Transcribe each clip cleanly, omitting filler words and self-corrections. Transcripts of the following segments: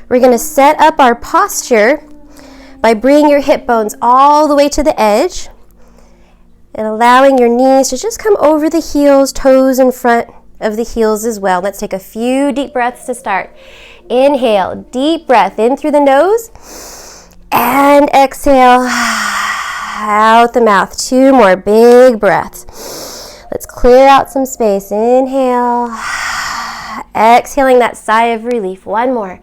We're going to set up our posture by bringing your hip bones all the way to the edge and allowing your knees to just come over the heels, toes in front of the heels as well. Let's take a few deep breaths to start. Inhale, deep breath in through the nose and exhale out the mouth. 2 more big breaths. Let's clear out some space. Inhale, exhaling that sigh of relief. 1 more.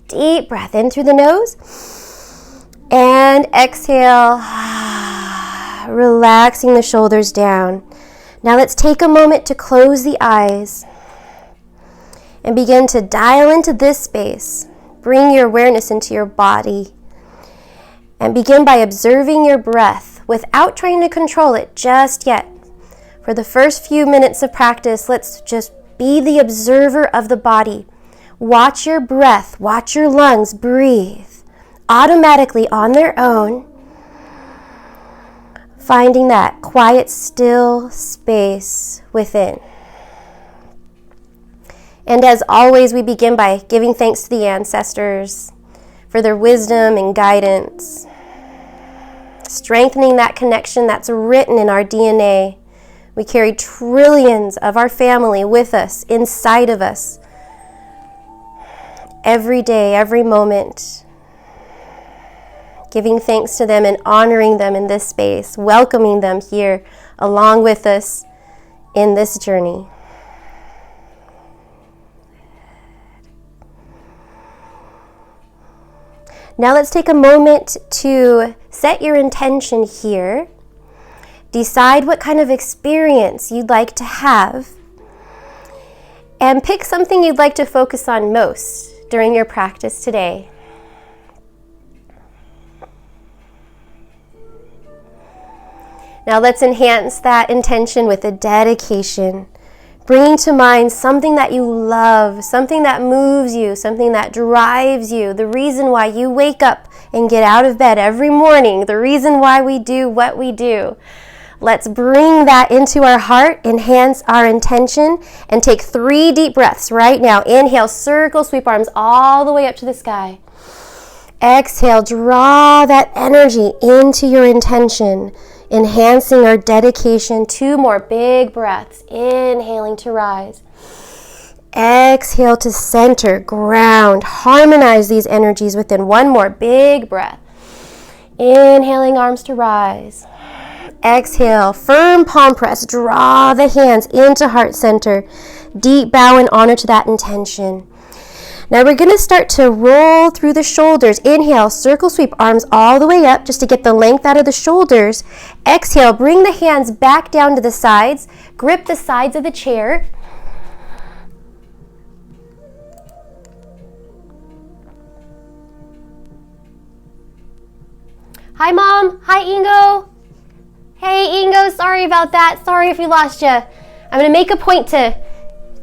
Deep breath in through the nose and exhale, relaxing the shoulders down. Now let's take a moment to close the eyes and begin to dial into this space. Bring your awareness into your body and begin by observing your breath without trying to control it just yet. For the first few minutes of practice, let's just be the observer of the body. Watch your breath, watch your lungs breathe automatically on their own, finding that quiet, still space within. And as always, we begin by giving thanks to the ancestors for their wisdom and guidance, strengthening that connection that's written in our DNA. We carry trillions of our family with us, inside of us, every day, every moment, giving thanks to them and honoring them in this space, welcoming them here along with us in this journey. Now let's take a moment to set your intention here. Decide what kind of experience you'd like to have and pick something you'd like to focus on most during your practice today. Now let's enhance that intention with a dedication, bringing to mind something that you love, something that moves you, something that drives you, the reason why you wake up and get out of bed every morning, the reason why we do what we do. Let's bring that into our heart, enhance our intention, and take 3 deep breaths right now. Inhale, circle, sweep arms all the way up to the sky. Exhale, draw that energy into your intention, enhancing our dedication. 2 more big breaths. Inhaling to rise. Exhale to center, ground, harmonize these energies within. 1 more big breath. Inhaling, arms to rise. Exhale, firm palm press, draw the hands into heart center. Deep bow and honor to that intention. Now we're going to start to roll through the shoulders. Inhale, circle sweep, arms all the way up just to get the length out of the shoulders. Exhale, bring the hands back down to the sides. Grip the sides of the chair. Hi, Mom. Hi, Ingo. Hey, Ingo, sorry about that. Sorry if we lost you. I'm going to make a point to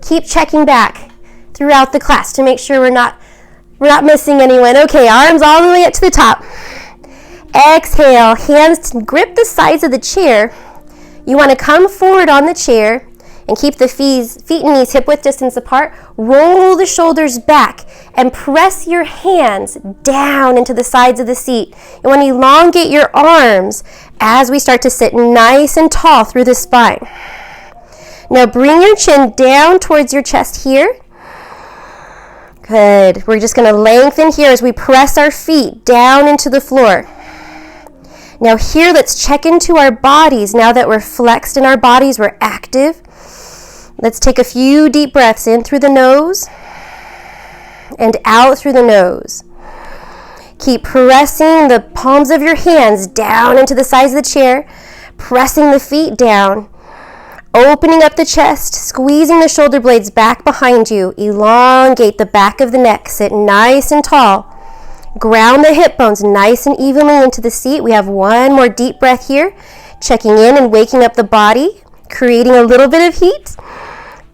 keep checking back throughout the class to make sure we're not missing anyone. Okay, arms all the way up to the top. Exhale, hands to grip the sides of the chair. You want to come forward on the chair and keep the feet and knees hip-width distance apart. Roll the shoulders back and press your hands down into the sides of the seat. You want to elongate your arms as we start to sit nice and tall through the spine. Now bring your chin down towards your chest here. Good. We're just going to lengthen here as we press our feet down into the floor. Now here, let's check into our bodies. Now that we're flexed in our bodies, we're active. Let's take a few deep breaths in through the nose and out through the nose. Keep pressing the palms of your hands down into the sides of the chair, pressing the feet down, opening up the chest, squeezing the shoulder blades back behind you. Elongate the back of the neck. Sit nice and tall. Ground the hip bones nice and evenly into the seat. We have 1 more deep breath here, checking in and waking up the body, creating a little bit of heat.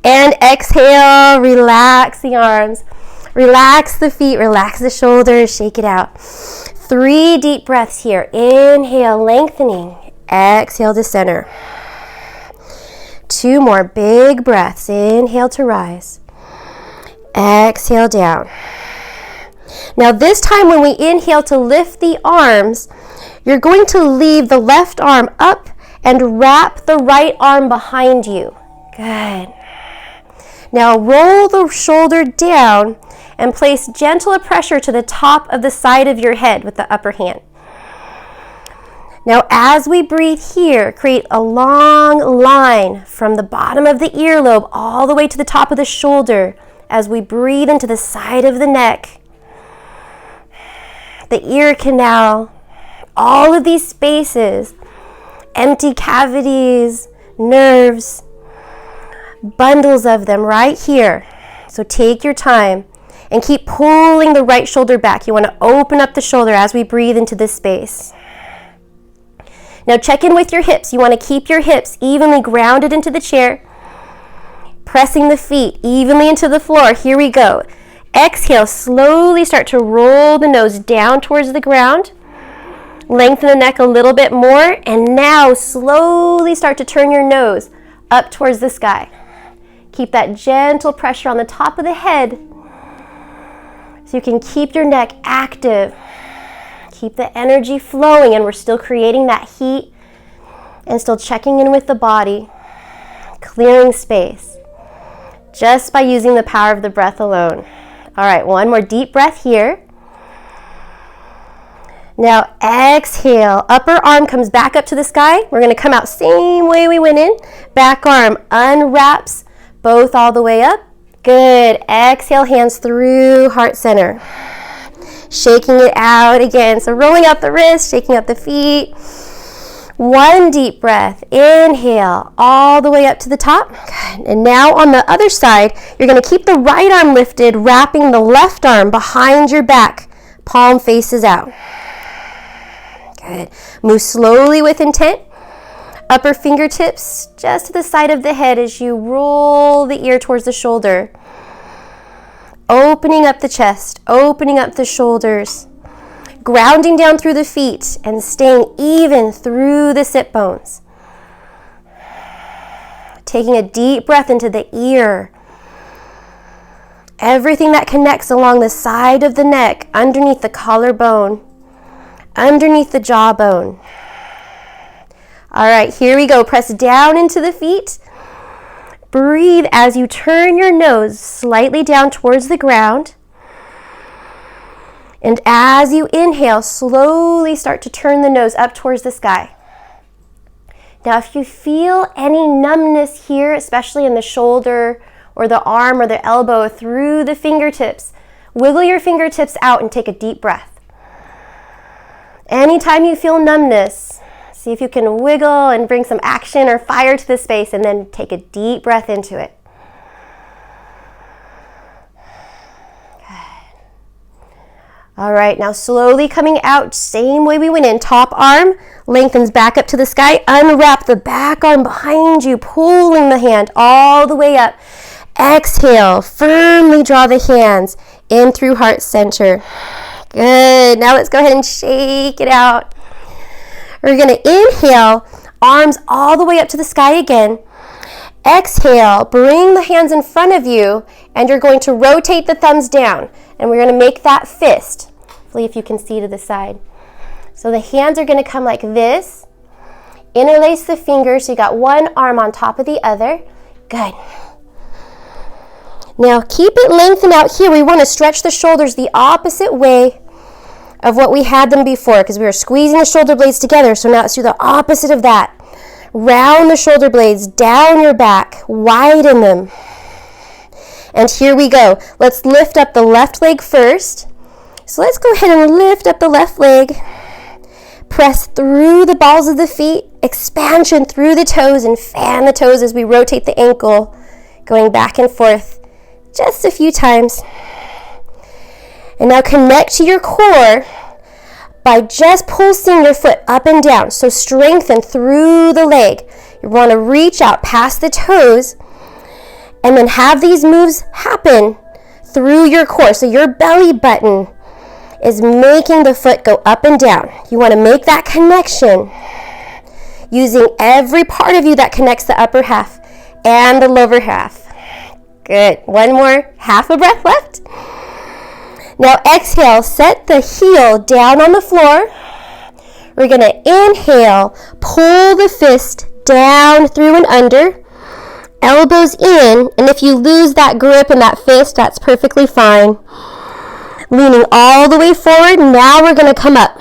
And exhale, relax the arms, relax the feet, relax the shoulders, shake it out. 3 deep breaths here. Inhale, lengthening. Exhale to center. 2 more big breaths. Inhale to rise. Exhale down. Now this time when we inhale to lift the arms, you're going to leave the left arm up and wrap the right arm behind you. Good. Now roll the shoulder down and place gentle pressure to the top of the side of your head with the upper hand. Now as we breathe here, create a long line from the bottom of the earlobe all the way to the top of the shoulder as we breathe into the side of the neck, the ear canal, all of these spaces, empty cavities, nerves, bundles of them right here. So take your time and keep pulling the right shoulder back. You want to open up the shoulder as we breathe into this space. Now check in with your hips. You want to keep your hips evenly grounded into the chair, pressing the feet evenly into the floor. Here we go. Exhale, slowly start to roll the nose down towards the ground. Lengthen the neck a little bit more, and now slowly start to turn your nose up towards the sky. Keep that gentle pressure on the top of the head so you can keep your neck active. Keep the energy flowing, and we're still creating that heat and still checking in with the body, clearing space just by using the power of the breath alone. All right, one more deep breath here. Now exhale, upper arm comes back up to the sky. We're going to come out same way we went in. Back arm unwraps both all the way up. Good. Exhale, hands through heart center. Shaking it out again. So rolling out the wrists, shaking out the feet. One deep breath. Inhale all the way up to the top. Good. And now on the other side, you're going to keep the right arm lifted, wrapping the left arm behind your back. Palm faces out. Good. Move slowly with intent. Upper fingertips just to the side of the head as you roll the ear towards the shoulder. Opening up the chest, opening up the shoulders. Grounding down through the feet and staying even through the sit bones. Taking a deep breath into the ear. Everything that connects along the side of the neck, underneath the collarbone, underneath the jawbone. All right, here we go. Press down into the feet. Breathe as you turn your nose slightly down towards the ground. And as you inhale, slowly start to turn the nose up towards the sky. Now, if you feel any numbness here, especially in the shoulder or the arm or the elbow through the fingertips, wiggle your fingertips out and take a deep breath. Anytime you feel numbness, see if you can wiggle and bring some action or fire to the space, and then take a deep breath into it. Good. All right, now slowly coming out, same way we went in. Top arm lengthens back up to the sky. Unwrap the back arm behind you, pulling the hand all the way up. Exhale, firmly draw the hands in through heart center. Good. Now let's go ahead and shake it out. We're going to inhale, arms all the way up to the sky again. Exhale, bring the hands in front of you, and you're going to rotate the thumbs down. And we're going to make that fist. Hopefully if you can see to the side. So the hands are going to come like this. Interlace the fingers so you got one arm on top of the other. Good. Now keep it lengthened out here. We want to stretch the shoulders the opposite way of what we had them before, because we were squeezing the shoulder blades together. So now let's do the opposite of that. Round the shoulder blades down your back, widen them. And here we go. Let's lift up the left leg first. So let's go ahead and lift up the left leg. Press through the balls of the feet, expansion through the toes, and fan the toes as we rotate the ankle, going back and forth just a few times. And now connect to your core by just pulsing your foot up and down. So strengthen through the leg. You want to reach out past the toes and then have these moves happen through your core. So your belly button is making the foot go up and down. You want to make that connection using every part of you that connects the upper half and the lower half. Good. One more, half a breath left. Now exhale, set the heel down on the floor. We're going to inhale, pull the fist down through and under, elbows in, and if you lose that grip and that fist, that's perfectly fine. Leaning all the way forward, now we're going to come up.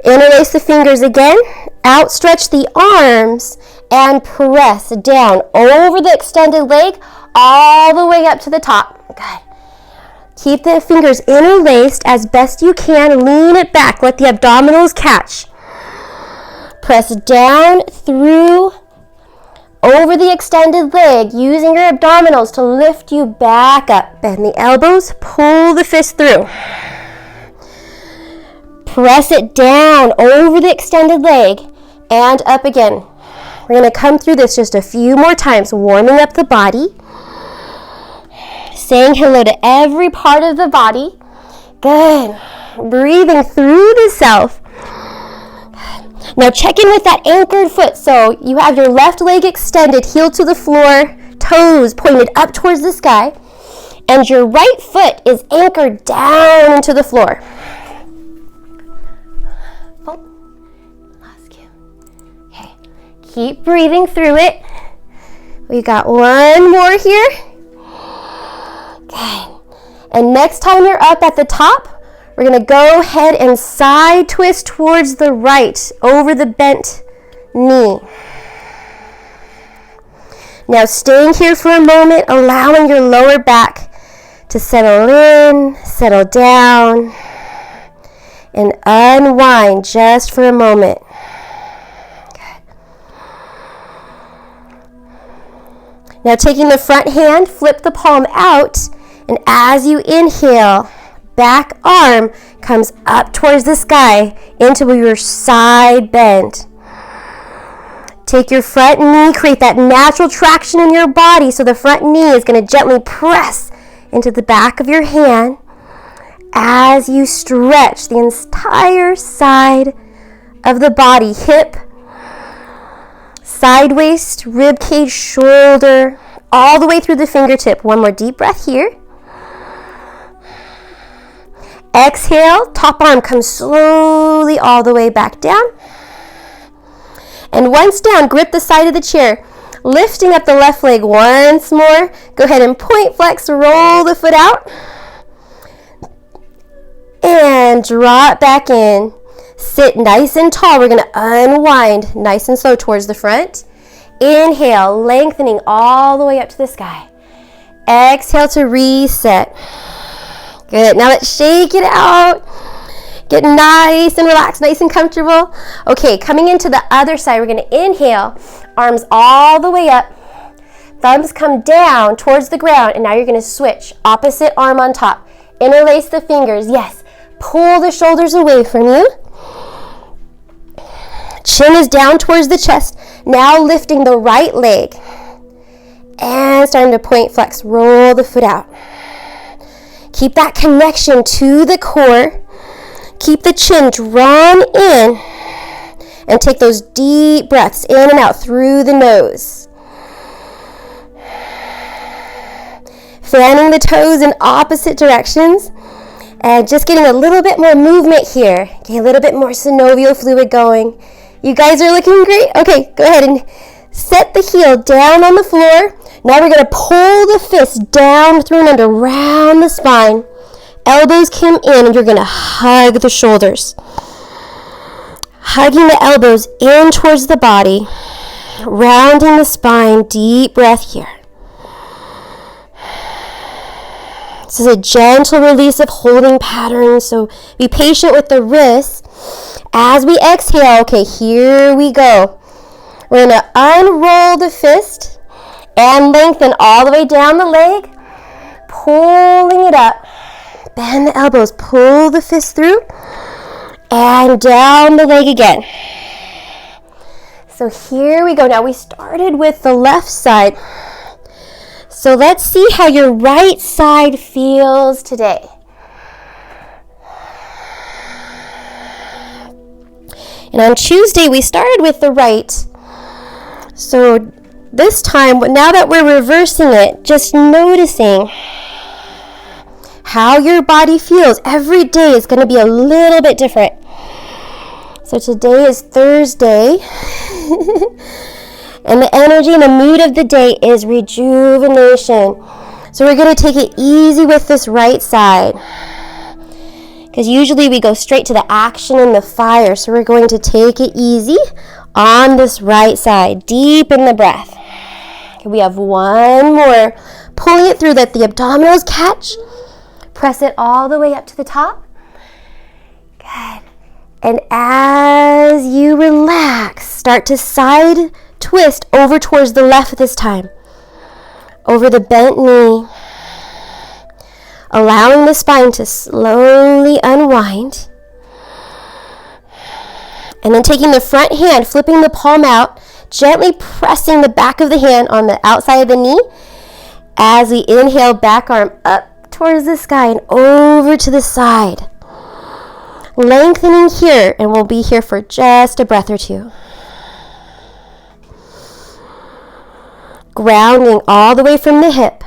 Interlace the fingers again, outstretch the arms, and press down over the extended leg all the way up to the top. Good. Keep the fingers interlaced as best you can. Lean it back. Let the abdominals catch. Press down through over the extended leg, using your abdominals to lift you back up. Bend the elbows, pull the fist through. Press it down over the extended leg and up again. We're going to come through this just a few more times, warming up the body. Saying hello to every part of the body. Good. Breathing through the self. Now check in with that anchored foot. So you have your left leg extended, heel to the floor, toes pointed up towards the sky, and your right foot is anchored down into the floor. Oh, lost you. Okay. Keep breathing through it. We got one more here. Good. And next time you're up at the top, we're going to go ahead and side twist towards the right over the bent knee. Now staying here for a moment, allowing your lower back to settle in, settle down, and unwind just for a moment. Good. Now taking the front hand, flip the palm out. And as you inhale, back arm comes up towards the sky into your side bend. Take your front knee, create that natural traction in your body. So the front knee is going to gently press into the back of your hand as you stretch the entire side of the body. Hip, side waist, rib cage, shoulder, all the way through the fingertip. One more deep breath here. Exhale, top arm comes slowly all the way back down. And once down, grip the side of the chair, lifting up the left leg once more. Go ahead and point flex, roll the foot out. And draw it back in. Sit nice and tall. We're going to unwind nice and slow towards the front. Inhale, lengthening all the way up to the sky. Exhale to reset. Good. Now let's shake it out. Get nice and relaxed, nice and comfortable. Okay, coming into the other side, we're going to inhale, arms all the way up. Thumbs come down towards the ground, and now you're going to switch. Opposite arm on top. Interlace the fingers. Yes. Pull the shoulders away from you. Chin is down towards the chest. Now lifting the right leg. And starting to point flex. Roll the foot out. Keep that connection to the core. Keep the chin drawn in. And take those deep breaths in and out through the nose. Fanning the toes in opposite directions. And just getting a little bit more movement here. Get a little bit more synovial fluid going. You guys are looking great. Okay, go ahead and set the heel down on the floor. Now we're going to pull the fist down through and under, round the spine. Elbows come in and you're going to hug the shoulders. Hugging the elbows in towards the body. Rounding the spine. Deep breath here. This is a gentle release of holding patterns, so be patient with the wrists. As we exhale, okay, here we go. We're going to unroll the fist and lengthen all the way down the leg, pulling it up. Bend the elbows, pull the fist through, and down the leg again. So here we go. Now we started with the left side. So let's see how your right side feels today. And on Tuesday, we started with the right. So this time, now that we're reversing it, just noticing how your body feels. Every day is going to be a little bit different. So today is Thursday. And the energy and the mood of the day is rejuvenation. So we're going to take it easy with this right side. Because usually we go straight to the action and the fire. So we're going to take it easy on this right side. Deepen the breath. Okay, we have one more. Pulling it through, let the abdominals catch. Press it all the way up to the top. Good. And as you relax, start to side twist over towards the left this time. Over the bent knee. Allowing the spine to slowly unwind. And then taking the front hand, flipping the palm out, gently pressing the back of the hand on the outside of the knee. As we inhale, back arm up towards the sky and over to the side. Lengthening here, and we'll be here for just a breath or two. Grounding all the way from the hip.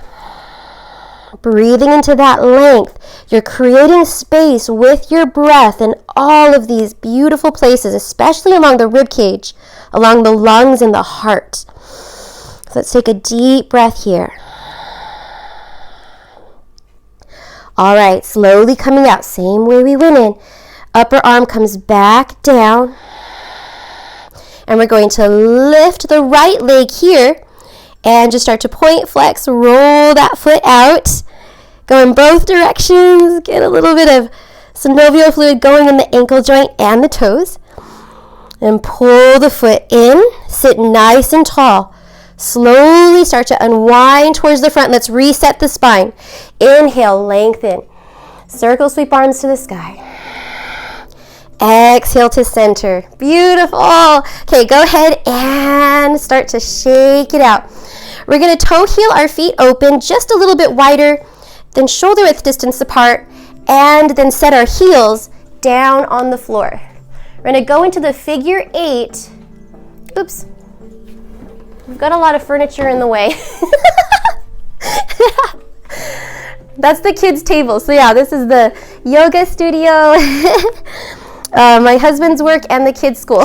Breathing into that length. You're creating space with your breath in all of these beautiful places, especially along the rib cage, along the lungs and the heart. So let's take a deep breath here. All right, slowly coming out, same way we went in. Upper arm comes back down. And we're going to lift the right leg here and just start to point, flex, roll that foot out. Go in both directions. Get a little bit of synovial fluid going in the ankle joint and the toes. And pull the foot in. Sit nice and tall. Slowly start to unwind towards the front. Let's reset the spine. Inhale, lengthen. Circle, sweep arms to the sky. Exhale to center. Beautiful. Okay, go ahead and start to shake it out. We're going to toe heel our feet open just a little bit wider than shoulder width distance apart, and then set our heels down on the floor. We're going to go into the figure 8. Oops. We've got a lot of furniture in the way. That's the kids' table. So yeah, this is the yoga studio. My husband's work and the kids' school.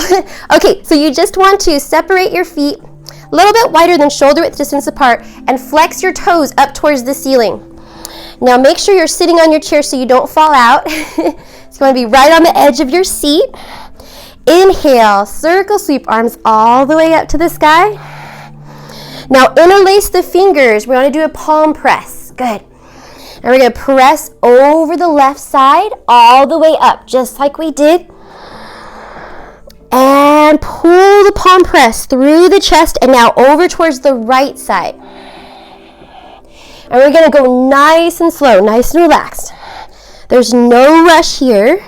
Okay, so you just want to separate your feet a little bit wider than shoulder width distance apart and flex your toes up towards the ceiling. Now make sure you're sitting on your chair so you don't fall out. So you want to be right on the edge of your seat. Inhale, circle sweep arms all the way up to the sky. Now interlace the fingers. We want to do a palm press. Good. And we're going to press over the left side all the way up, just like we did. And pull the palm press through the chest and now over towards the right side. And we're going to go nice and slow, nice and relaxed. There's no rush here.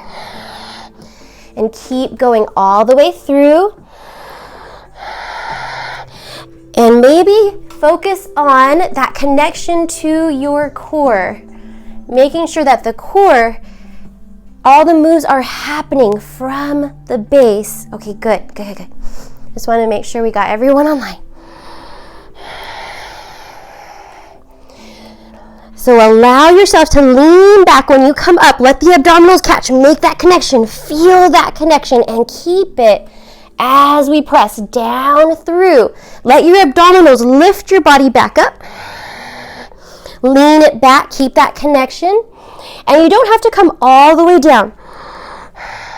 And keep going all the way through. And maybe focus on that connection to your core. Making sure that the core, all the moves are happening from the base. Okay, good. Just want to make sure we got everyone online. So allow yourself to lean back when you come up. Let the abdominals catch. Make that connection. Feel that connection and keep it as we press down through. Let your abdominals lift your body back up. Lean it back. Keep that connection. And you don't have to come all the way down.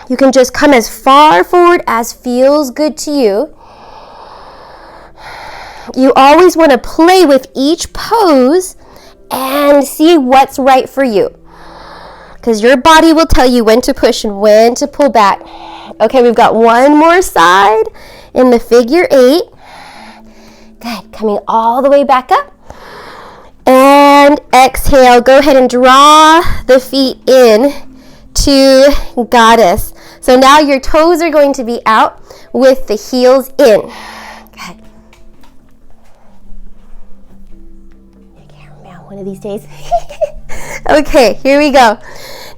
You can just come as far forward as feels good to you. You always want to play with each pose and see what's right for you. Because your body will tell you when to push and when to pull back. Okay, we've got one more side in the figure 8. Good. Coming all the way back up. And exhale. Go ahead and draw the feet in to goddess. So now your toes are going to be out with the heels in. Good. One of these days. Okay, here we go.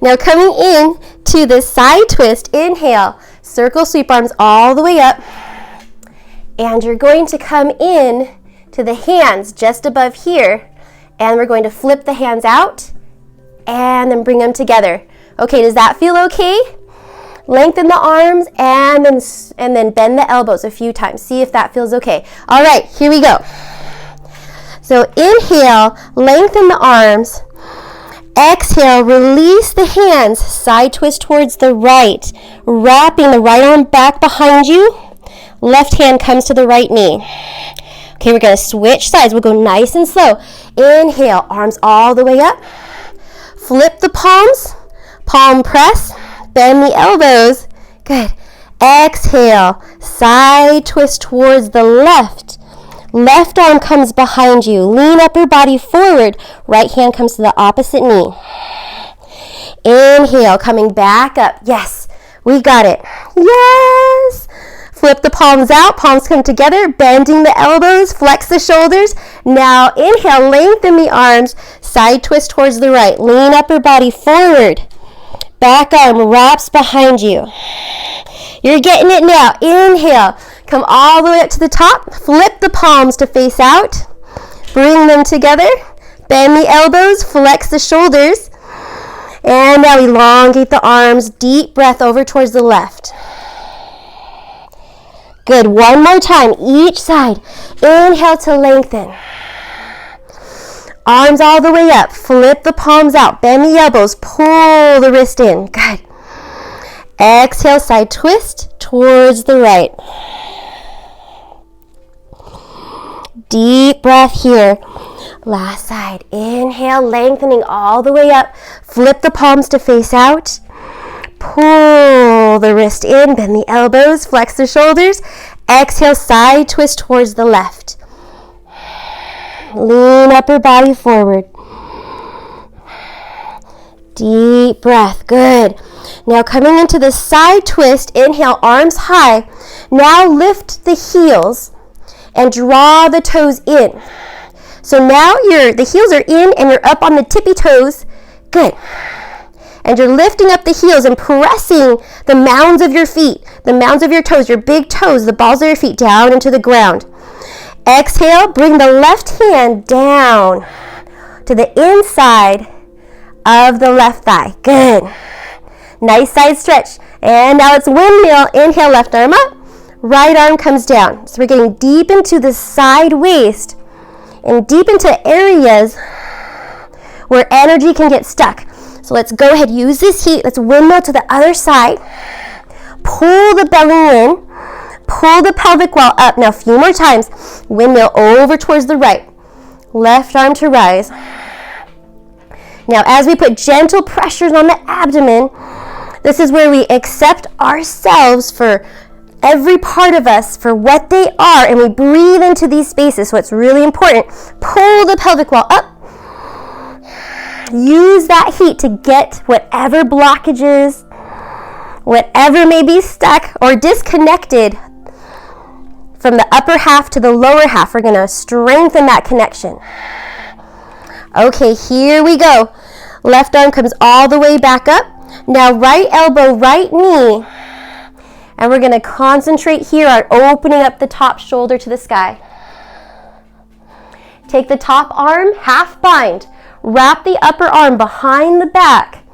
Now coming in to the side twist, inhale, circle sweep arms all the way up. And you're going to come in to the hands just above here. And we're going to flip the hands out and then bring them together. Okay, does that feel okay? Lengthen the arms and then bend the elbows a few times. See if that feels okay. All right, here we go. So inhale, lengthen the arms. Exhale, release the hands, side twist towards the right, wrapping the right arm back behind you. Left hand comes to the right knee. Okay, we're going to switch sides. We'll go nice and slow. Inhale, arms all the way up. Flip the palms, palm press, bend the elbows. Good. Exhale, side twist towards the left. Left arm comes behind you. Lean upper body forward. Right hand comes to the opposite knee. Inhale, coming back up. Yes, we got it. Yes. Flip the palms out. Palms come together. Bending the elbows. Flex the shoulders. Now inhale, lengthen the arms. Side twist towards the right. Lean upper body forward. Back arm wraps behind you. You're getting it now. Inhale. Come all the way up to the top. Flip the palms to face out. Bring them together. Bend the elbows. Flex the shoulders. And now elongate the arms. Deep breath over towards the left. Good. One more time. Each side. Inhale to lengthen. Arms all the way up. Flip the palms out. Bend the elbows. Pull the wrist in. Good. Exhale, side twist towards the right. Deep breath here. Last side. Inhale, lengthening all the way up. Flip the palms to face out. Pull the wrist in. Bend the elbows. Flex the shoulders. Exhale, side twist towards the left. Lean upper body forward. Deep breath. Good. Now coming into the side twist, inhale, arms high. Now lift the heels and draw the toes in. So now the heels are in and you're up on the tippy toes. Good. And you're lifting up the heels and pressing the mounds of your feet, the mounds of your toes, your big toes, the balls of your feet down into the ground. Exhale, bring the left hand down to the inside of the left thigh. Good. Nice side stretch. And now it's windmill. Inhale, left arm up. Right arm comes down. So we're getting deep into the side waist and deep into areas where energy can get stuck. So let's go ahead, use this heat. Let's windmill to the other side. Pull the belly in. Pull the pelvic wall up. Now a few more times. Windmill over towards the right. Left arm to rise. Now as we put gentle pressures on the abdomen, this is where we accept ourselves for every part of us for what they are, and we breathe into these spaces. So it's really important. Pull the pelvic wall up. Use that heat to get whatever blockages, whatever may be stuck or disconnected from the upper half to the lower half. We're going to strengthen that connection. Okay, here we go. Left arm comes all the way back up. Now right elbow, right knee. And we're going to concentrate here on opening up the top shoulder to the sky. Take the top arm, half bind. Wrap the upper arm behind the back.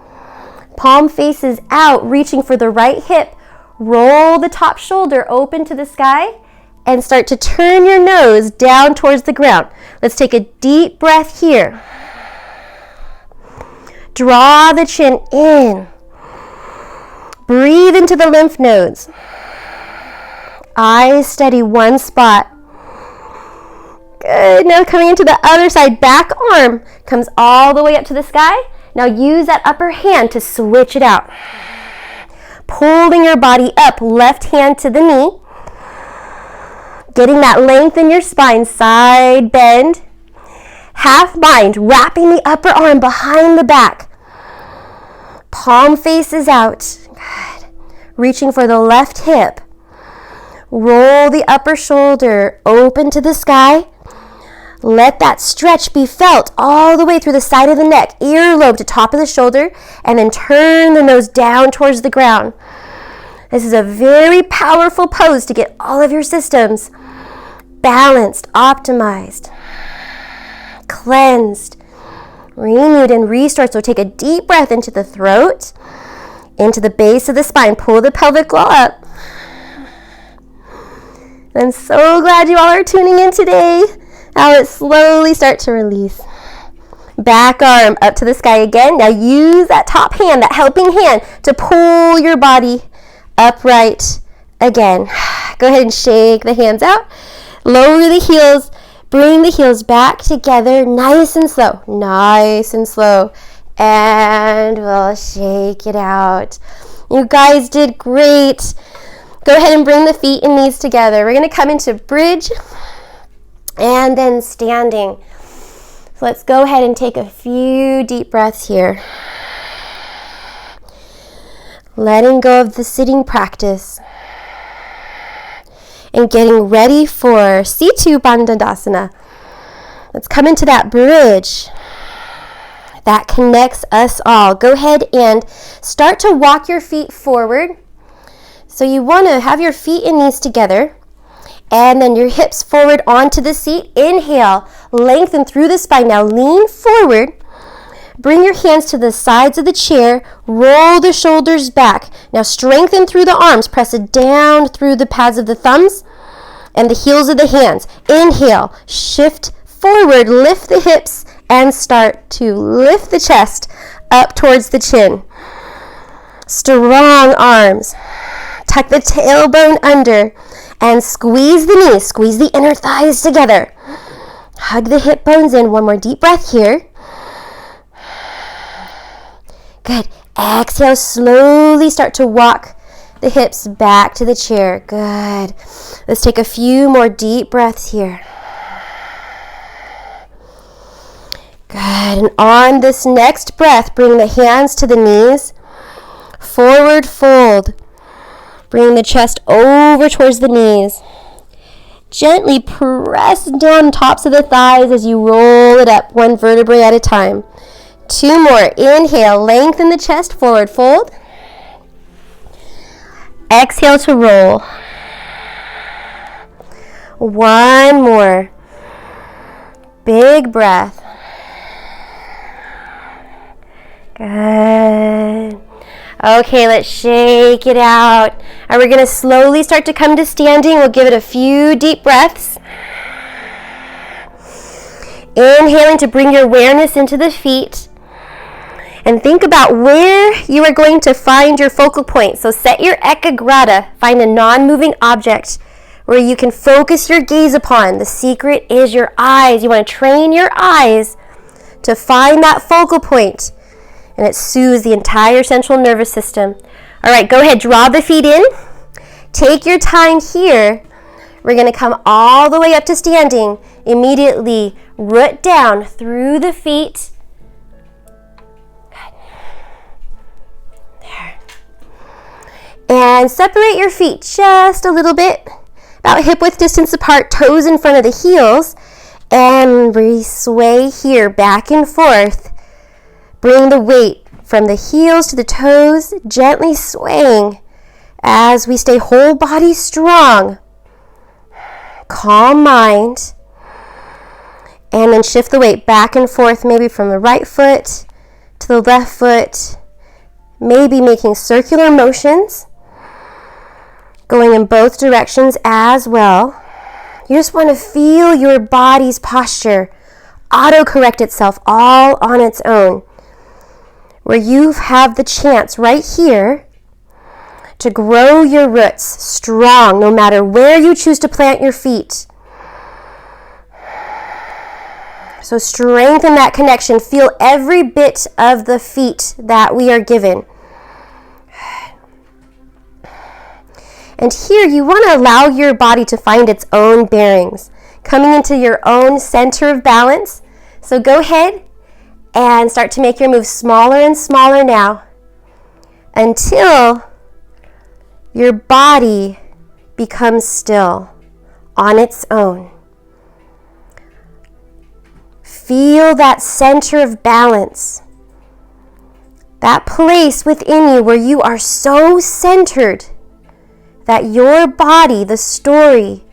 Palm faces out, reaching for the right hip. Roll the top shoulder open to the sky and start to turn your nose down towards the ground. Let's take a deep breath here. Draw the chin in. Breathe into the lymph nodes. Eyes steady, one spot. Good. Now coming into the other side, back arm comes all the way up to the sky. Now use that upper hand to switch it out. Pulling your body up, left hand to the knee. Getting that length in your spine, side bend. Half bind, wrapping the upper arm behind the back. Palm faces out. Good. Reaching for the left hip. Roll the upper shoulder open to the sky. Let that stretch be felt all the way through the side of the neck, earlobe to top of the shoulder, and then turn the nose down towards the ground. This is a very powerful pose to get all of your systems balanced, optimized, cleansed, renewed and restored. So take a deep breath into the throat, into the base of the spine. Pull the pelvic wall up. I'm so glad you all are tuning in today. Now let's slowly start to release. Back arm up to the sky again. Now use that top hand, that helping hand, to pull your body upright again. Go ahead and shake the hands out. Lower the heels. Bring the heels back together nice and slow. Nice and slow. And we'll shake it out. You guys did great. Go ahead and bring the feet and knees together. We're going to come into bridge and then standing. So let's go ahead and take a few deep breaths here. Letting go of the sitting practice and getting ready for C2 Bandhasana. Let's come into that bridge that connects us all. Go ahead and start to walk your feet forward. So you want to have your feet and knees together. And then your hips forward onto the seat. Inhale, lengthen through the spine. Now lean forward. Bring your hands to the sides of the chair. Roll the shoulders back. Now strengthen through the arms. Press it down through the pads of the thumbs and the heels of the hands. Inhale, shift forward, lift the hips, and start to lift the chest up towards the chin. Strong arms. Tuck the tailbone under. And squeeze the knees, squeeze the inner thighs together. Hug the hip bones in. One more deep breath here. Good. Exhale, slowly start to walk the hips back to the chair. Good. Let's take a few more deep breaths here. Good. And on this next breath, bring the hands to the knees. Forward fold. Bring the chest over towards the knees. Gently press down tops of the thighs as you roll it up, one vertebrae at a time. 2 more. Inhale, lengthen the chest, forward fold. Exhale to roll. 1 more. Big breath. Good. Okay, let's shake it out. And we're going to slowly start to come to standing. We'll give it a few deep breaths. Inhaling to bring your awareness into the feet. And think about where you are going to find your focal point. So set your ekagrata. Find a non-moving object where you can focus your gaze upon. The secret is your eyes. You want to train your eyes to find that focal point. And it soothes the entire central nervous system. All right, go ahead, draw the feet in. Take your time here. We're going to come all the way up to standing. Immediately root down through the feet. Good. There. And separate your feet just a little bit, about hip width distance apart, toes in front of the heels. And we sway here, back and forth. Bring the weight from the heels to the toes, gently swaying as we stay whole body strong. Calm mind. And then shift the weight back and forth, maybe from the right foot to the left foot. Maybe making circular motions, going in both directions as well. You just want to feel your body's posture auto-correct itself all on its own, where you have the chance right here to grow your roots strong no matter where you choose to plant your feet. So strengthen that connection. Feel every bit of the feet that we are given. And here you want to allow your body to find its own bearings, coming into your own center of balance. So go ahead and start to make your moves smaller and smaller now until your body becomes still on its own. Feel that center of balance, that place within you where you are so centered that your body, the story,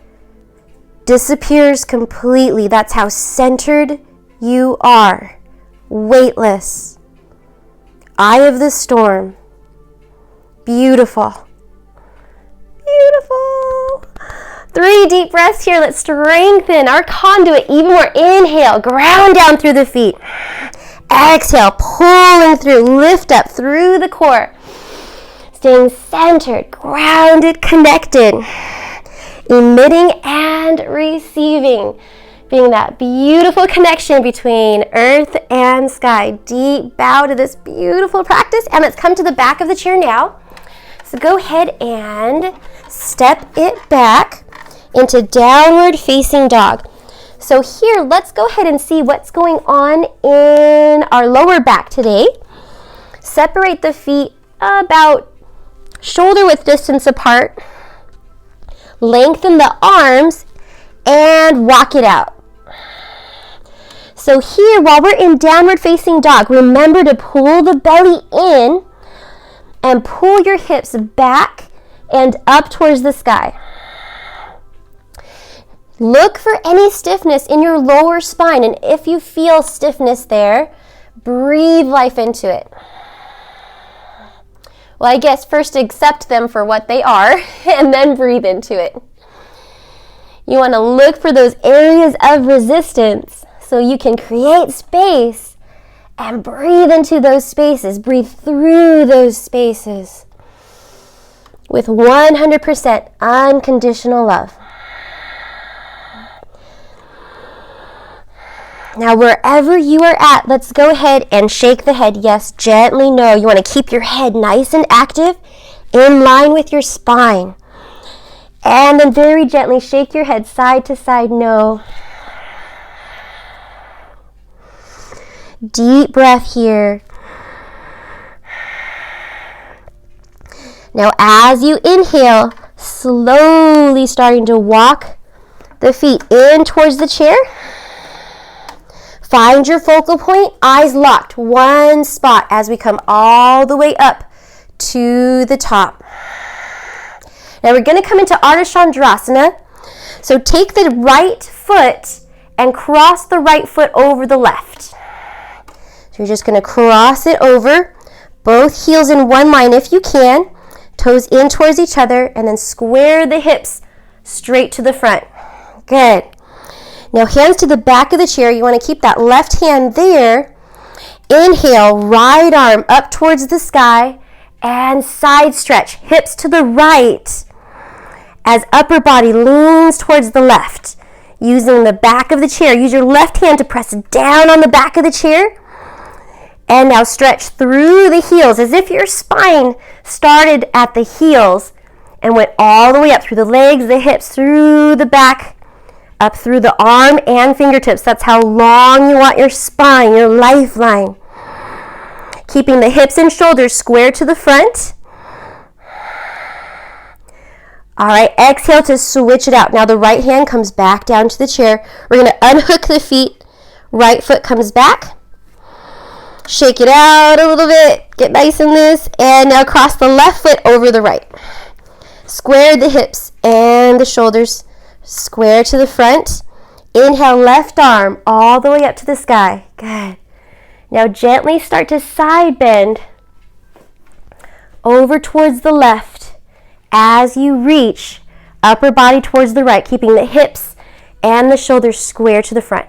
disappears completely. That's how centered you are weightless. Eye of the storm. Beautiful. Beautiful. 3 deep breaths here. Let's strengthen our conduit even more. Inhale, ground down through the feet. Exhale, pulling through, lift up through the core. Staying centered, grounded, connected. Emitting and receiving. Being that beautiful connection between earth and sky. Deep bow to this beautiful practice. And let's come to the back of the chair now. So go ahead and step it back into downward facing dog. So here, let's go ahead and see what's going on in our lower back today. Separate the feet about shoulder width distance apart. Lengthen the arms and walk it out. So here, while we're in downward facing dog, remember to pull the belly in and pull your hips back and up towards the sky. Look for any stiffness in your lower spine, and if you feel stiffness there, breathe life into it. Well, I guess first accept them for what they are, and then breathe into it. You want to look for those areas of resistance so you can create space and breathe into those spaces. Breathe through those spaces with 100% unconditional love. Now, wherever you are at, let's go ahead and shake the head. Yes, gently no. You want to keep your head nice and active, in line with your spine. And then very gently shake your head side to side, no. Deep breath here. Now, as you inhale, slowly starting to walk the feet in towards the chair. Find your focal point, eyes locked, one spot as we come all the way up to the top. Now we're going to come into Ardha Chandrasana. So take the right foot and cross the right foot over the left. So you're just going to cross it over, both heels in one line if you can, toes in towards each other, and then square the hips straight to the front. Good. Now hands to the back of the chair. You want to keep that left hand there. Inhale, right arm up towards the sky and side stretch. Hips to the right as upper body leans towards the left. Using the back of the chair. Use your left hand to press down on the back of the chair. And now stretch through the heels as if your spine started at the heels and went all the way up through the legs, the hips, through the back, up through the arm and fingertips. That's how long you want your spine, your lifeline. Keeping the hips and shoulders square to the front. All right, exhale to switch it out. Now the right hand comes back down to the chair. We're going to unhook the feet. Right foot comes back. Shake it out a little bit. Get nice in this. And now cross the left foot over the right. Square the hips and the shoulders. Square to the front. Inhale, left arm all the way up to the sky. Good. Now gently start to side bend over towards the left as you reach upper body towards the right, keeping the hips and the shoulders square to the front.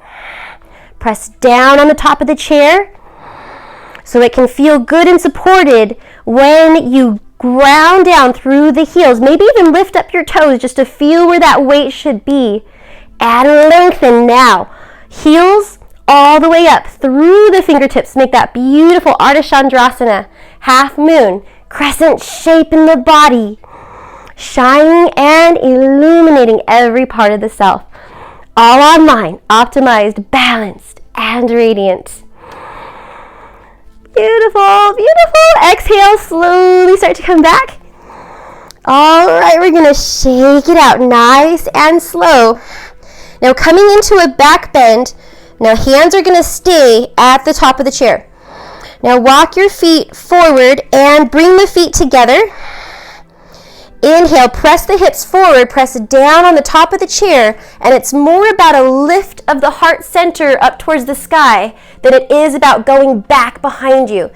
Press down on the top of the chair so it can feel good and supported when you ground down through the heels. Maybe even lift up your toes just to feel where that weight should be. And lengthen now. Heels all the way up through the fingertips. Make that beautiful Ardha Chandrasana. Half moon. Crescent shape in the body. Shining and illuminating every part of the self. All online, optimized, balanced, and radiant. Beautiful, beautiful. Exhale, slowly start to come back. All right, we're going to shake it out nice and slow. Now coming into a back bend. Now hands are going to stay at the top of the chair. Now walk your feet forward and bring the feet together. Inhale, press the hips forward, press down on the top of the chair, and it's more about a lift of the heart center up towards the sky than it is about going back behind you.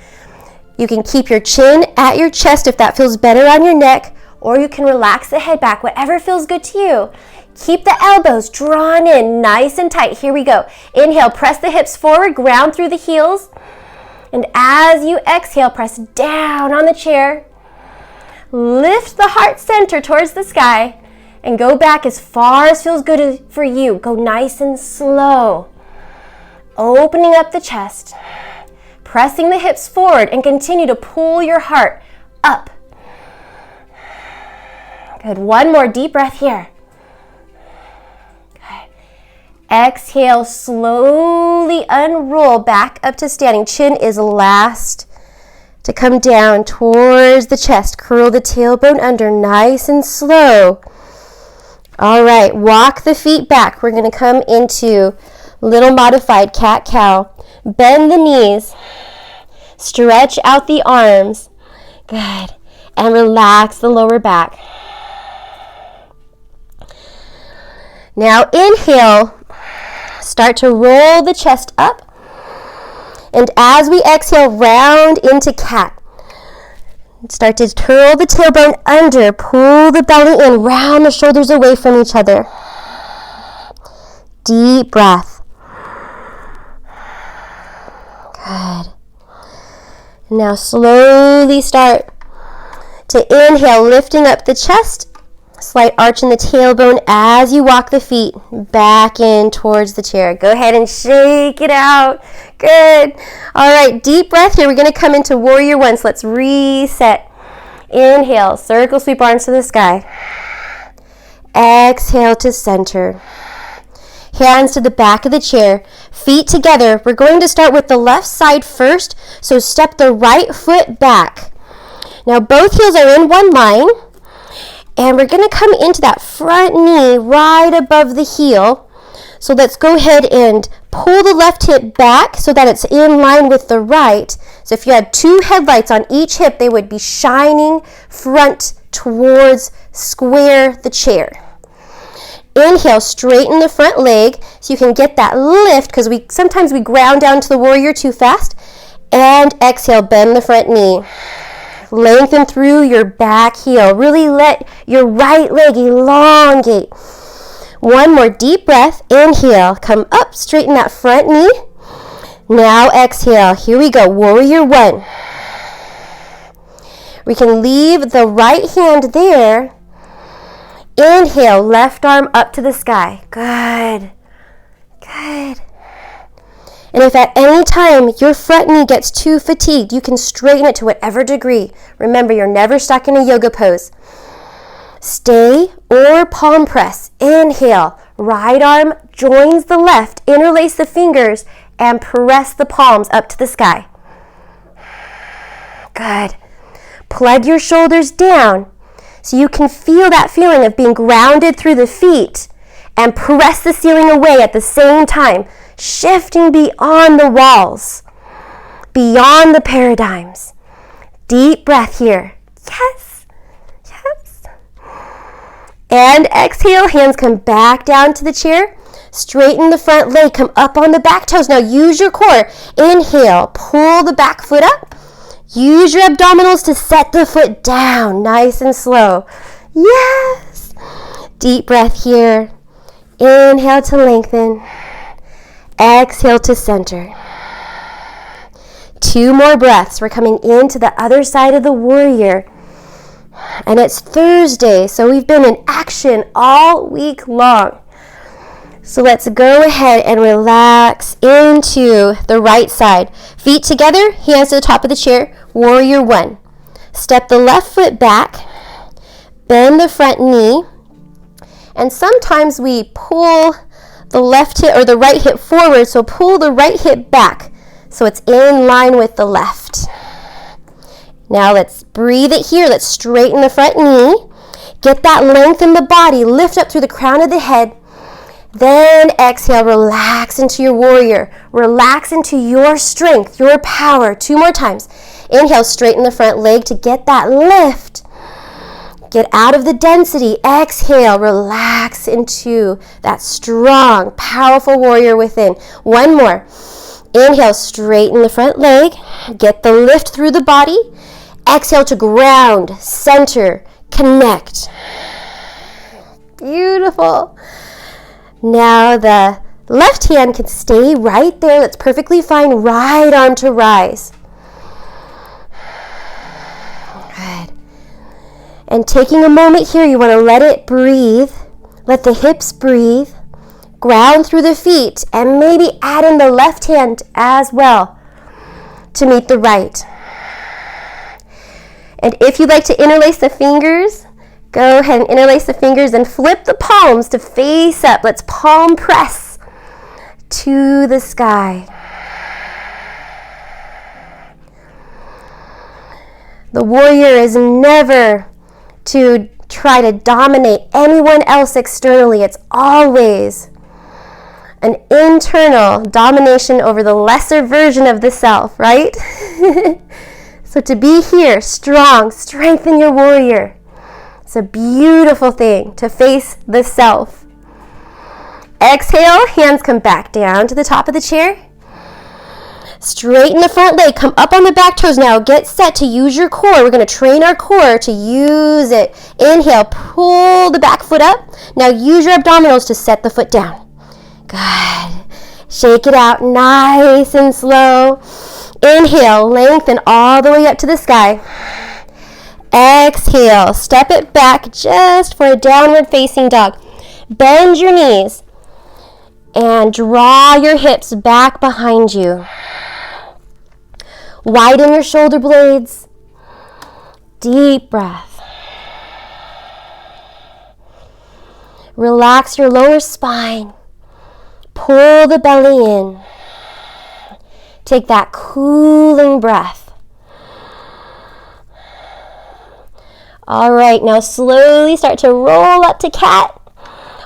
You can keep your chin at your chest if that feels better on your neck, or you can relax the head back, whatever feels good to you. Keep the elbows drawn in nice and tight. Here we go. Inhale, press the hips forward, ground through the heels. And as you exhale, press down on the chair. Lift the heart center towards the sky and go back as far as feels good for you. Go nice and slow. Opening up the chest, pressing the hips forward, and continue to pull your heart up. Good. One more deep breath here. Good. Exhale, slowly unroll back up to standing. Chin is last to come down towards the chest. Curl the tailbone under nice and slow. All right, walk the feet back. We're going to come into little modified cat-cow. Bend the knees. Stretch out the arms. Good. And relax the lower back. Now inhale. Start to roll the chest up. And as we exhale, round into cat. Start to curl the tailbone under, pull the belly in, round the shoulders away from each other. Deep breath. Good. Now slowly start to inhale, lifting up the chest. Slight arch in the tailbone as you walk the feet back in towards the chair. Go ahead and shake it out. Good. All right, deep breath here. We're going to come into warrior one. So let's reset. Inhale, circle, sweep arms to the sky. Exhale to center. Hands to the back of the chair. Feet together. We're going to start with the left side first. So step the right foot back. Now both heels are in one line. And we're going to come into that front knee right above the heel. So let's go ahead and pull the left hip back so that it's in line with the right. So if you had two headlights on each hip, they would be shining front towards square the chair. Inhale, straighten the front leg so you can get that lift, because sometimes we ground down to the warrior too fast. And exhale, bend the front knee. Lengthen through your back heel. Really let your right leg elongate. One more deep breath. Inhale. Come up. Straighten that front knee. Now exhale. Here we go. Warrior one. We can leave the right hand there. Inhale. Left arm up to the sky. Good. Good. And if at any time your front knee gets too fatigued, you can straighten it to whatever degree. Remember, you're never stuck in a yoga pose. Stay or palm press. Inhale. Right arm joins the left. Interlace the fingers and press the palms up to the sky. Good. Plug your shoulders down so you can feel that feeling of being grounded through the feet, and press the ceiling away at the same time. Shifting beyond the walls, beyond the paradigms. Deep breath here. Yes, yes. And exhale, hands come back down to the chair. Straighten the front leg, come up on the back toes. Now use your core. Inhale, pull the back foot up. Use your abdominals to set the foot down, nice and slow. Yes. Deep breath here. Inhale to lengthen. Exhale to center. Two more breaths. We're coming into the other side of the warrior. And it's Thursday, so we've been in action all week long. So let's go ahead and relax into the right side. Feet together, hands to the top of the chair. Warrior one. Step the left foot back. Bend the front knee. And sometimes we pull the left hip or the right hip forward, so pull the right hip back so it's in line with the left. Now let's breathe it here. Let's straighten the front knee. Get that length in the body. Lift up through the crown of the head. Then exhale, relax into your warrior. Relax into your strength, your power. Two more times. Inhale, straighten the front leg to get that lift. Get out of the density. Exhale, relax into that strong, powerful warrior within. One more. Inhale, straighten the front leg. Get the lift through the body. Exhale to ground, center, connect. Beautiful. Now the left hand can stay right there. That's perfectly fine. Right arm to rise. Good. And taking a moment here, you want to let it breathe. Let the hips breathe. Ground through the feet. And maybe add in the left hand as well to meet the right. And if you'd like to interlace the fingers, go ahead and interlace the fingers and flip the palms to face up. Let's palm press to the sky. The warrior is never to try to dominate anyone else externally. It's always an internal domination over the lesser version of the self, right? So to be here, strong, strengthen your warrior. It's a beautiful thing to face the self. Exhale, hands come back down to the top of the chair. Straighten the front leg, come up on the back toes now. Get set to use your core. We're going to train our core to use it. Inhale, pull the back foot up. Now use your abdominals to set the foot down. Good. Shake it out nice and slow. Inhale, lengthen all the way up to the sky. Exhale, step it back just for a downward facing dog. Bend your knees and draw your hips back behind you. Widen your shoulder blades. Deep breath. Relax your lower spine. Pull the belly in. Take that cooling breath. All right, now slowly start to roll up to cat.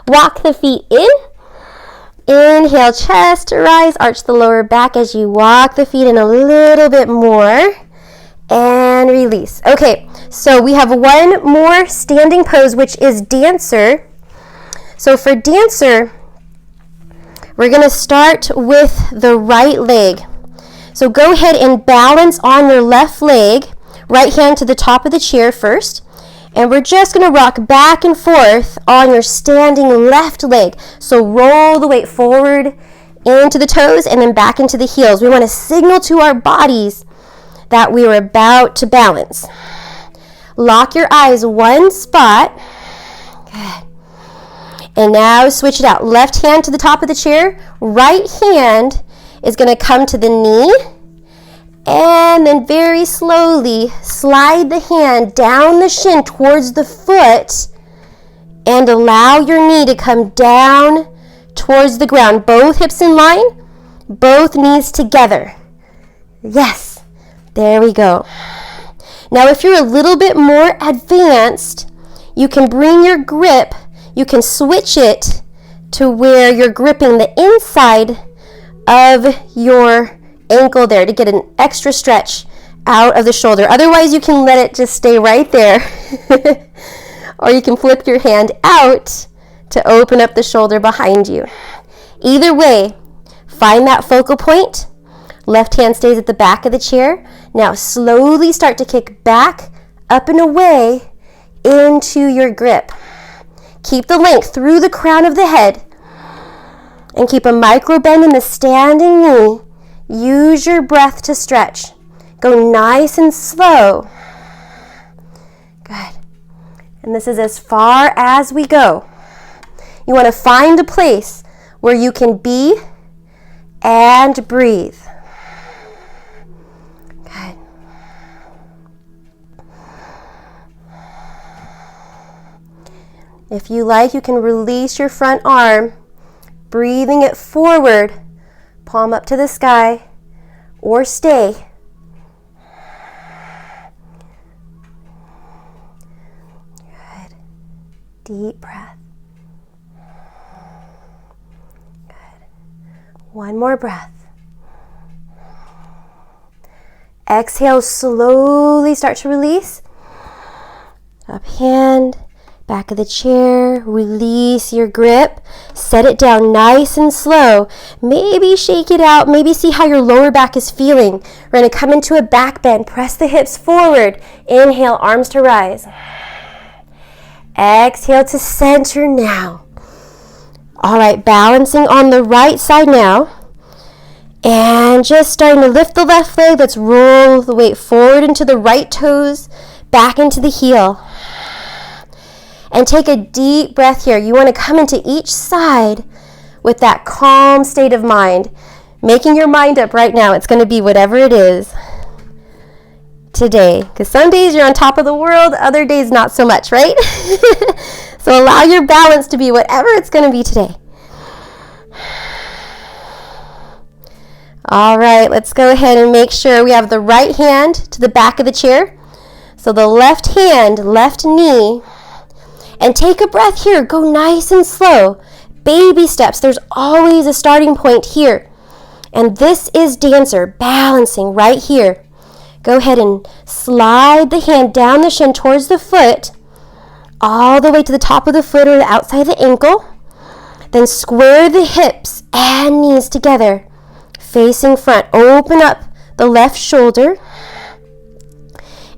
Walk the feet in. Inhale, chest to rise, arch the lower back as you walk the feet in a little bit more. And release. Okay, so we have one more standing pose, which is dancer. So for dancer, we're going to start with the right leg. So go ahead and balance on your left leg, right hand to the top of the chair first. And we're just going to rock back and forth on your standing left leg. So roll the weight forward into the toes and then back into the heels. We want to signal to our bodies that we are about to balance. Lock your eyes one spot. Good. And now switch it out. Left hand to the top of the chair. Right hand is going to come to the knee. And then very slowly slide the hand down the shin towards the foot and allow your knee to come down towards the ground. Both hips in line, both knees together. Yes, there we go. Now if you're a little bit more advanced, you can bring your grip, you can switch it to where you're gripping the inside of your ankle there to get an extra stretch out of the shoulder. Otherwise, you can let it just stay right there. Or you can flip your hand out to open up the shoulder behind you. Either way, find that focal point. Left hand stays at the back of the chair. Now slowly start to kick back, up and away into your grip. Keep the length through the crown of the head. And keep a micro bend in the standing knee. Use your breath to stretch. Go nice and slow. Good. And this is as far as we go. You want to find a place where you can be and breathe. Good. If you like, you can release your front arm, breathing it forward. Palm up to the sky, or stay. Good. Deep breath. Good. One more breath. Exhale, slowly start to release. Up hand, back of the chair, release your grip, set it down nice and slow. Maybe shake it out, maybe see how your lower back is feeling. We're going to come into a back bend, press the hips forward. Inhale, arms to rise. Exhale to center now. All right, balancing on the right side now. And just starting to lift the left leg. Let's roll the weight forward into the right toes, back into the heel. And take a deep breath here. You want to come into each side with that calm state of mind. Making your mind up right now. It's going to be whatever it is today. Because some days you're on top of the world, other days not so much, right? So allow your balance to be whatever it's going to be today. All right, let's go ahead and make sure we have the right hand to the back of the chair. So the left hand, left knee. And take a breath here. Go nice and slow. Baby steps. There's always a starting point here. And this is dancer, balancing right here. Go ahead and slide the hand down the shin towards the foot, all the way to the top of the foot or the outside of the ankle. Then square the hips and knees together, facing front. Open up the left shoulder.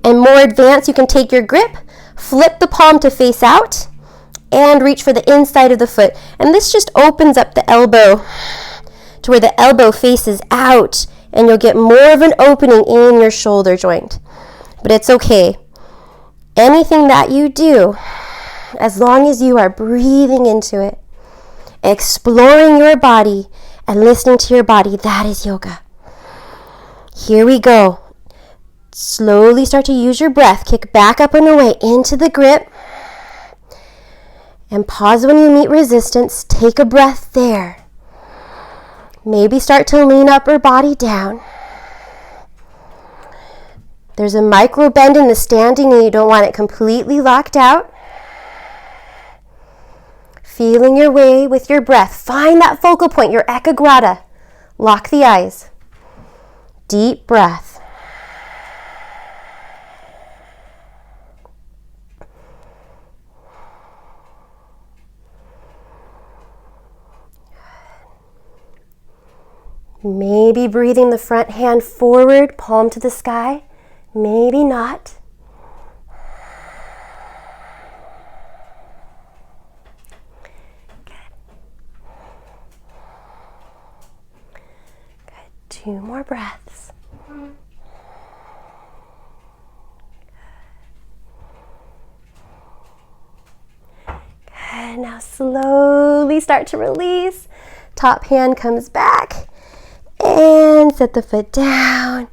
And more advanced, you can take your grip, flip the palm to face out, and reach for the inside of the foot. And this just opens up the elbow to where the elbow faces out, and you'll get more of an opening in your shoulder joint. But it's okay. Anything that you do, as long as you are breathing into it, exploring your body, and listening to your body, that is yoga. Here we go. Slowly start to use your breath. Kick back up and away into the grip. And pause when you meet resistance. Take a breath there. Maybe start to lean upper body down. There's a micro bend in the standing knee. You don't want it completely locked out. Feeling your way with your breath. Find that focal point, your ekagrata. Lock the eyes. Deep breath. Maybe breathing the front hand forward, palm to the sky. Maybe not. Good. 2 more breaths. Good. Now slowly start to release. Top hand comes back. And set the foot down.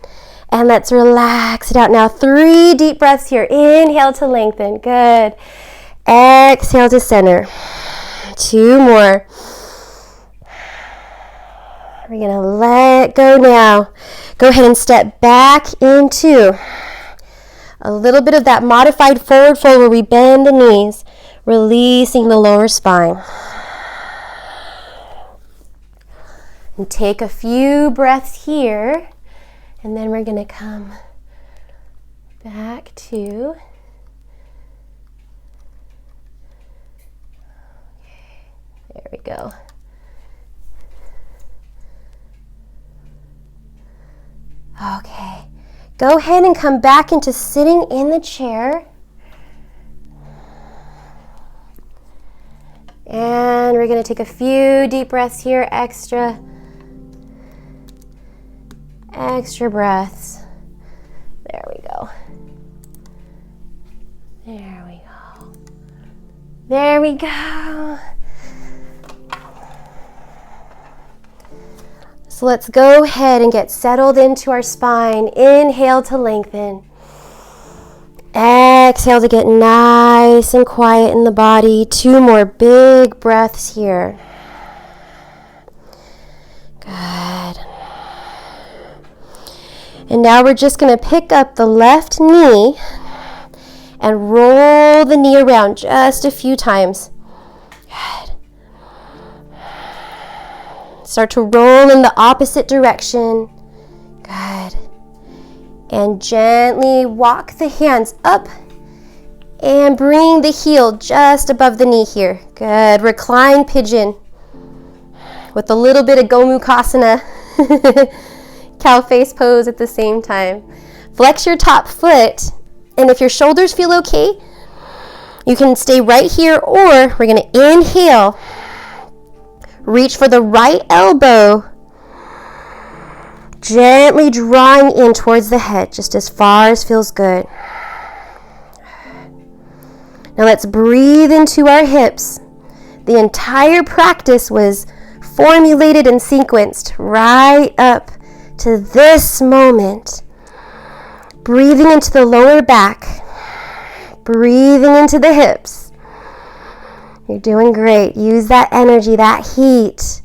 And let's relax it out. Now 3 deep breaths here. Inhale to lengthen. Good. Exhale to center. 2 more. We're going to let go now. Go ahead and step back into a little bit of that modified forward fold where we bend the knees, releasing the lower spine. And take a few breaths here, and then we're going to come back to there we go. Okay, go ahead and come back into sitting in the chair. And we're going to take a few deep breaths here, extra breaths. There we go. There we go. There we go. So let's go ahead and get settled into our spine. Inhale to lengthen. Exhale to get nice and quiet in the body. 2 more big breaths here. Good. And now we're just going to pick up the left knee and roll the knee around just a few times. Good. Start to roll in the opposite direction. Good. And gently walk the hands up And bring the heel just above the knee here. Good. Recline pigeon with a little bit of Gomukhasana, cow face pose at the same time. Flex your top foot, and if your shoulders feel okay, you can stay right here, or we're going to inhale. Reach for the right elbow, gently drawing in towards the head, just as far as feels good. Now let's breathe into our hips. The entire practice was formulated and sequenced right up to this moment. Breathing into the lower back, breathing into the hips. You're doing great. Use that energy, that heat.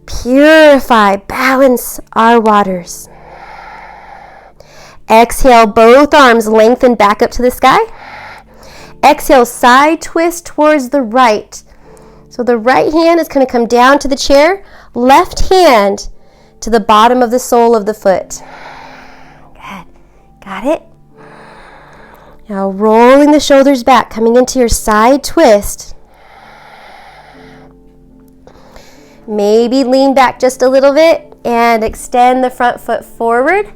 Purify, balance our waters. Exhale, both arms lengthen back up to the sky. Exhale, side twist towards the right. So the right hand is going to come down to the chair, left hand to the bottom of the sole of the foot. Good. Got it? Now rolling the shoulders back, coming into your side twist. Maybe lean back just a little bit and extend the front foot forward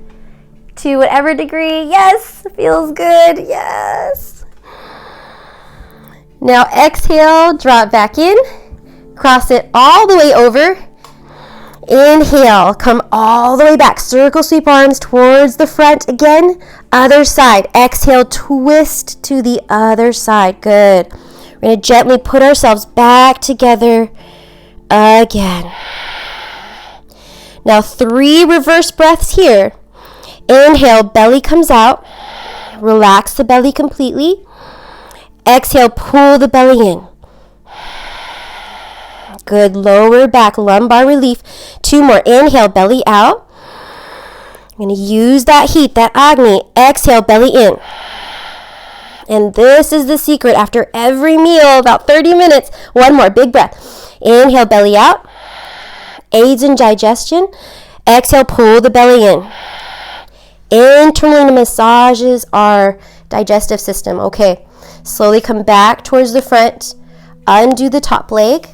to whatever degree. Yes, feels good. Yes. Now exhale, drop back in, cross it all the way over. Inhale, come all the way back. Circle sweep arms towards the front again. Other side. Exhale, twist to the other side. Good. We're going to gently put ourselves back together again. Now 3 reverse breaths here. Inhale, belly comes out. Relax the belly completely. Exhale, pull the belly in. Good. Lower back, lumbar relief. 2 more. Inhale, belly out. I'm going to use that heat, that Agni. Exhale, belly in. And this is the secret. After every meal, about 30 minutes, 1 more. Big breath. Inhale, belly out. Aids in digestion. Exhale, pull the belly in. Internally massages our digestive system. Okay. Slowly come back towards the front. Undo the top leg.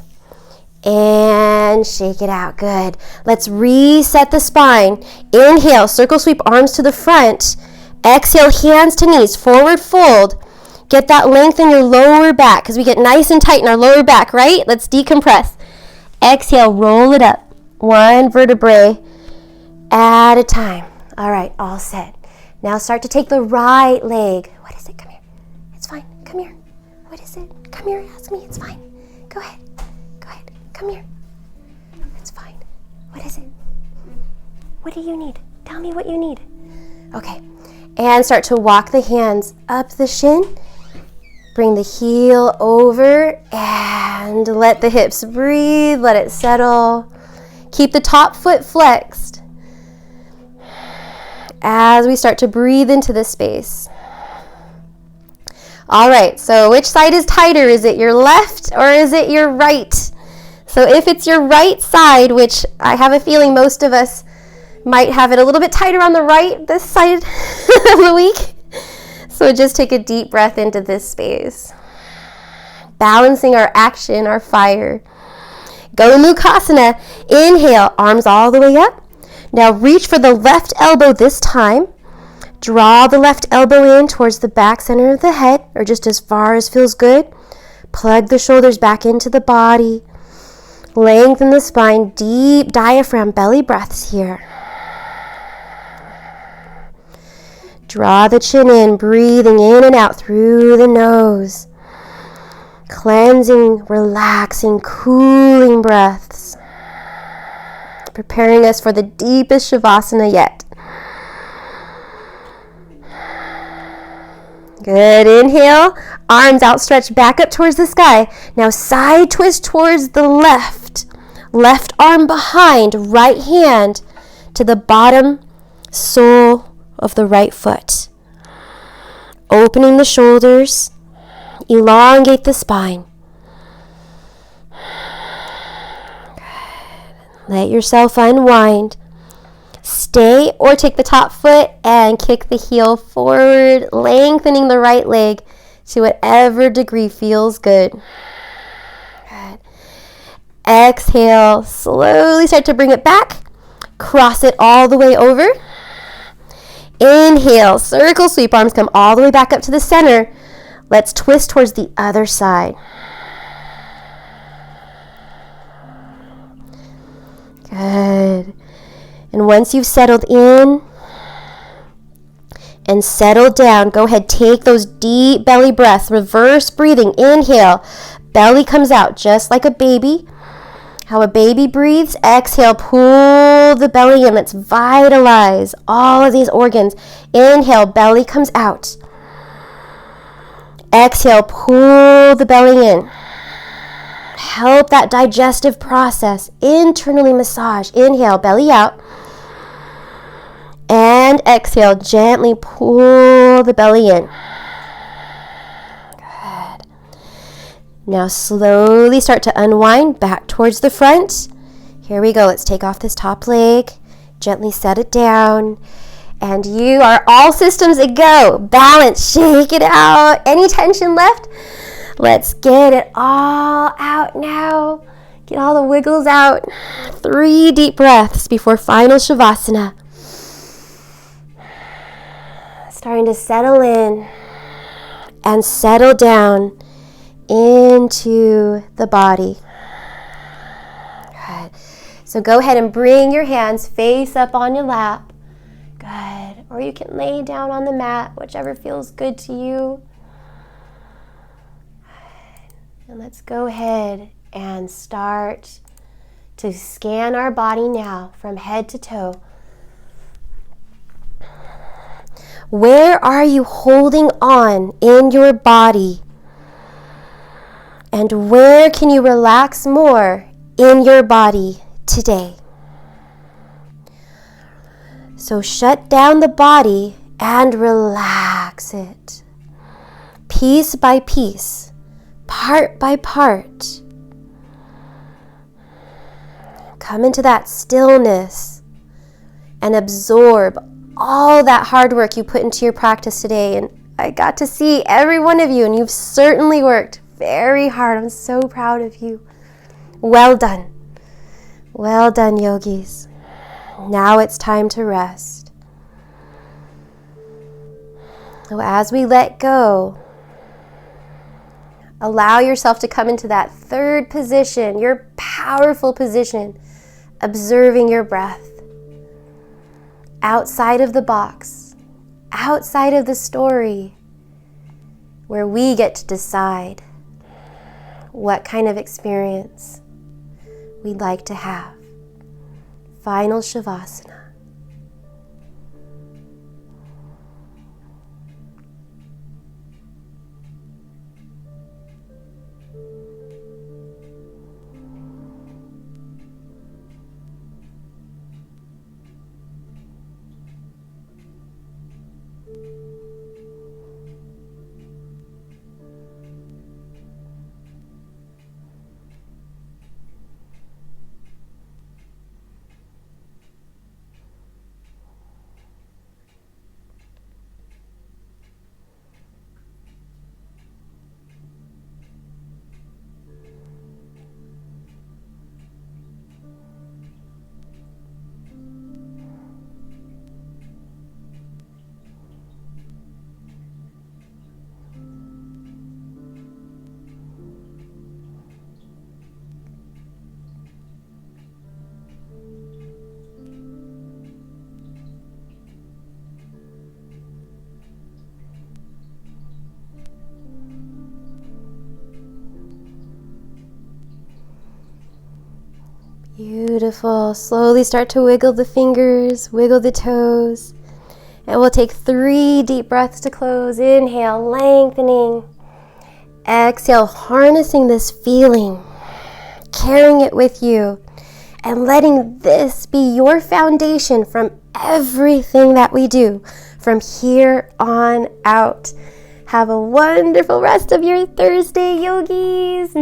And shake it out. Good. Let's reset the spine. Inhale, circle sweep arms to the front. Exhale, hands to knees, forward fold. Get that length in your lower back because we get nice and tight in our lower back, right? Let's decompress. Exhale, roll it up. 1 vertebrae at a time. All right, all set. Now start to take the right leg. What is it? Come here. It's fine. Come here. What is it? Come here. Ask me. It's fine. Go ahead. Come here. It's fine. What is it? What do you need? Tell me what you need. Okay. And start to walk the hands up the shin. Bring the heel over and let the hips breathe. Let it settle. Keep the top foot flexed as we start to breathe into this space. All right. So which side is tighter? Is it your left or is it your right? So if it's your right side, which I have a feeling most of us might have it a little bit tighter on the right this side of the week. So just take a deep breath into this space. Balancing our action, our fire. Gomukhasana. Inhale, arms all the way up. Now reach for the left elbow this time. Draw the left elbow in towards the back center of the head, or just as far as feels good. Plug the shoulders back into the body. Lengthen the spine, deep diaphragm, belly breaths here. Draw the chin in, breathing in and out through the nose. Cleansing, relaxing, cooling breaths. Preparing us for the deepest Shavasana yet. Good. Inhale, arms outstretched back up towards the sky. Now side twist towards the left. Left arm behind, right hand to the bottom sole of the right foot. Opening the shoulders, elongate the spine. Let yourself unwind. Stay or take the top foot and kick the heel forward, lengthening the right leg. to whatever degree feels good. Good. Exhale, slowly start to bring it back. Cross it all the way over. Inhale, circle sweep, arms come all the way back up to the center. Let's twist towards the other side. Good. And once you've settled in and settled down, go ahead, take those deep belly breaths, reverse breathing. Inhale, belly comes out just like a baby. How a baby breathes. Exhale, pull the belly in. Let's vitalize all of these organs. Inhale, belly comes out. Exhale, pull the belly in. Help that digestive process. Internally massage. Inhale, belly out. And exhale, gently pull the belly in. Good. Now slowly start to unwind back towards the front. Here we go. Let's take off this top leg. Gently set it down. And you are all systems a go. Balance, shake it out. Any tension left? Let's get it all out now. Get all the wiggles out. 3 deep breaths before final Shavasana. Starting to settle in and settle down into the body. Good. So go ahead and bring your hands face up on your lap. Good. Or you can lay down on the mat, whichever feels good to you. And let's go ahead and start to scan our body now from head to toe. Where are you holding on in your body? And where can you relax more in your body today? So shut down the body and relax it. Piece by piece, part by part. Come into that stillness and absorb all that hard work you put into your practice today. And I got to see every one of you, and you've certainly worked very hard. I'm so proud of you. Well done. Well done, yogis. Now it's time to rest. So as we let go, allow yourself to come into that third position, your powerful position, observing your breath. Outside of the box, outside of the story, where we get to decide what kind of experience we'd like to have. Final Shavasana. Beautiful. Slowly start to wiggle the fingers, wiggle the toes. And we'll take 3 deep breaths to close. Inhale, lengthening. Exhale, harnessing this feeling, carrying it with you, and letting this be your foundation from everything that we do from here on out. Have a wonderful rest of your Thursday, yogis.